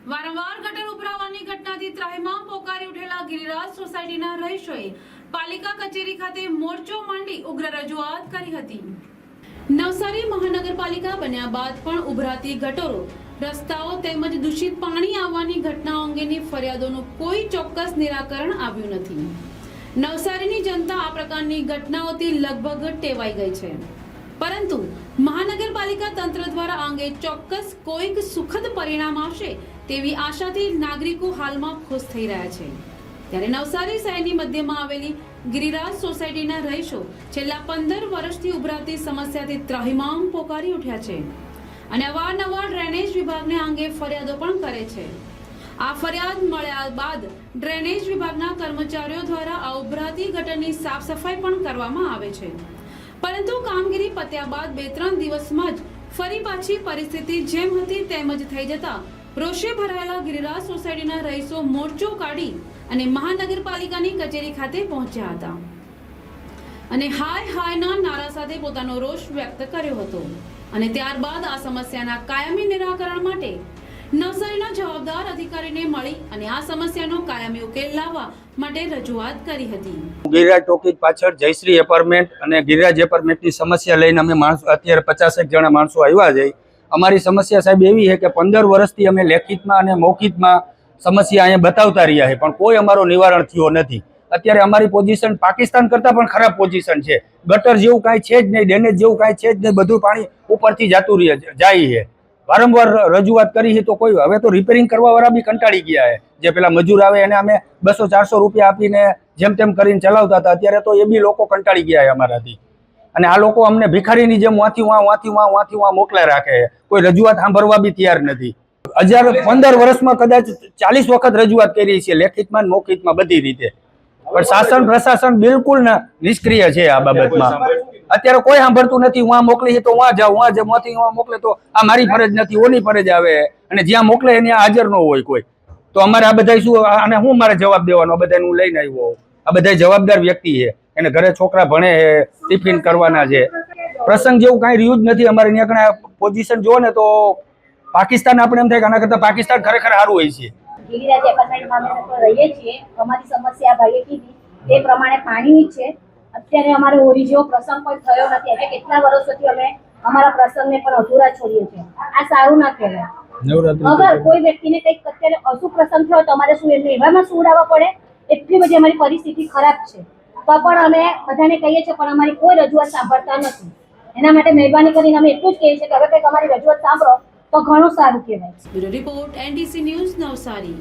વારંવાર ગટર ઉભરાવાની ઘટનાથી ત્રાહિમામ પોકારી ઉઠેલા ગિરિરાજ સોસાયટીના રહીશોએ પાલિકા કચેરી ખાતે મોરચો માંડી ઉગ્ર રજૂઆત કરી હતી। નવસારી મહાનગરપાલિકા બન્યા બાદ પણ ઉભરાતી ગટરો, રસ્તાઓ તેમજ દૂષિત પાણી આવવાની ઘટનાઓ અંગેની ફરિયાદોનું કોઈ ચોક્કસ નિરાકરણ આવ્યું નથી। નવસારીની જનતા આ પ્રકારની ઘટનાઓથી લગભગ ટેવાઈ ગઈ છે, પરંતુ મહાનગરપાલિકા તંત્ર દ્વારા આ અંગે ચોક્કસ કોઈક સુખદ પરિણામ આવશે તેવી આશાથી નાગરિકો હાલમાં ખુશ થઈ રહ્યા છે। ત્યારે નવસારી શહેરની મધ્યમાં આવેલી ગિરિરાજ સોસાયટીના રહીશો છેલ્લા 15 વર્ષથી ઉભરાતી સમસ્યાથી ત્રાહિમામ પોકારી ઉઠ્યા છે અને અવારનવાર ડ્રેનેજ વિભાગને આ અંગે ફરિયાદો પણ કરે છે। આ ફરિયાદ મળ્યા બાદ ડ્રેનેજ વિભાગના કર્મચારીઓ દ્વારા આ ઉભરાતી ગટરની સાફ સફાઈ પણ કરવામાં આવે છે, પરંતુ કામગીરી પત્યા બાદ 2-3 દિવસમાં જ ફરી પાછી પરિસ્થિતિ જેમ હતી તેમ જ થઈ જતા રોષે ભરાયેલા ગિરિરાજ સોસાયટીના રહીશો મોરચો કાઢી અને મહાનગરપાલિકાની કચેરી ખાતે પહોંચ્યા હતા અને હાયના નારા સાથે પોતાનો રોષ વ્યક્ત કર્યો હતો અને ત્યારબાદ આ સમસ્યાના કાયમી નિરાકરણ માટે નવસારીના જવાબદાર અધિકારીને મળી અને આ સમસ્યાનો કાયમી ઉકેલ લાવવા માટે રજૂઆત કરી હતી। ગિરિરાજ ટોકીજ પાછળ જયશ્રી એપાર્ટમેન્ટ અને ગિરિરાજ એપાર્ટમેન્ટની સમસ્યા લઈને અમે માણસો અત્યારે 50 જણા માણસો આવ્યા છે। અમારી સમસ્યા સાહેબ એવી છે કે 15 વર્ષથી અમે લેખિતમાં અને મૌખિકમાં સમસ્યા અહીંયા બતાવતા રહ્યા છે, પણ કોઈ અમારો નિવારણ થયો નથી। અત્યારે અમારી પોઝિશન પાકિસ્તાન કરતાં પણ ખરાબ પોઝિશન છે। ગટર જેવું કાંઈ છે જ નહીં, ડ્રેનેજ જેવું કાંઈ છે જ નહીં, બધું પાણી ઉપરથી જતું જાય છે। વારંવાર રજૂઆત કરી છે તો કોઈ હવે તો રિપેરિંગ કરવાવાળા બી કંટાળી ગયા છે। જે પેલા મજૂર આવે એને અમે 200-400 રૂપિયા આપીને જેમ તેમ કરીને ચલાવતા હતા, અત્યારે તો એ બી લોકો કંટાળી ગયા છે અમારાથી। અને આ લોકો અમને ભિખારીની જેમ વાંથી મોકલા રાખે છે, કોઈ રજૂઆત સાંભળવા બી તૈયાર નથી। 15 વર્ષમાં કદાચ 40 વખત રજૂઆત કરી છે, લેખિતમાં મૌખિકમાં બધી રીતે, પણ શાસન પ્રશાસન બિલકુલ નિષ્ક્રિય છે આ બાબતમાં। અત્યારે કોઈ સાંભળતું નથી। વાં મોકલી તો વાં જાવ, વાં મોકલે તો આ મારી ફરજ નથી, ઓની ફરજ આવે, અને જ્યાં મોકલે ત્યાં હાજર ન હોય કોઈ। તો અમારે આ બધા શું, અને હું મારે જવાબ દેવાનો? આ બધાને હું લઈને આવ્યો, આ બધા જવાબદાર વ્યક્તિ છે, એને ઘરે છોકરા ભણે છે, ટિફિન કરવાના છે, પ્રસંગ જેવું કાંઈ રહ્યું જ નથી અમારે ત્યાં। પોઝિશન જો ને તો પાકિસ્તાન આપણે એમ થાય કે આના કરતાં પાકિસ્તાન ખરેખર સારું હોય છે। ગિરિરાજ એપાર્ટમેન્ટમાં અમે રહીએ છીએ। અમારી સમસ્યા ભાઈએ કીધી તે પ્રમાણે પાણીની છે। અત્યારે અમારે હોળી જેવો પ્રસંગ પણ થયો નથી, એટલે કેટલા વર્ષોથી અમે અમારા પ્રસંગને પણ અધૂરા છોડીએ છીએ। આ સારું ના કહેવાય। અગર કોઈ વ્યક્તિને કંઈક અત્યારે અશુભ પ્રસંગ થયો તો અમારે શું એમને એવામાં સુવડાવવા પડે? એટલી બધી અમારી પરિસ્થિતિ ખરાબ છે, તો પણ અમે બધાને કહીએ છીએ, પણ અમારી કોઈ રજૂઆત સાંભળતા નથી। એના માટે મહેરબાની કરીને અમે એટલું જ કહીએ છીએ કે હવે કંઈક અમારી રજૂઆત સાંભળો તો ઘણું સારું કહેવાય। Bureau report NDC news Navsari.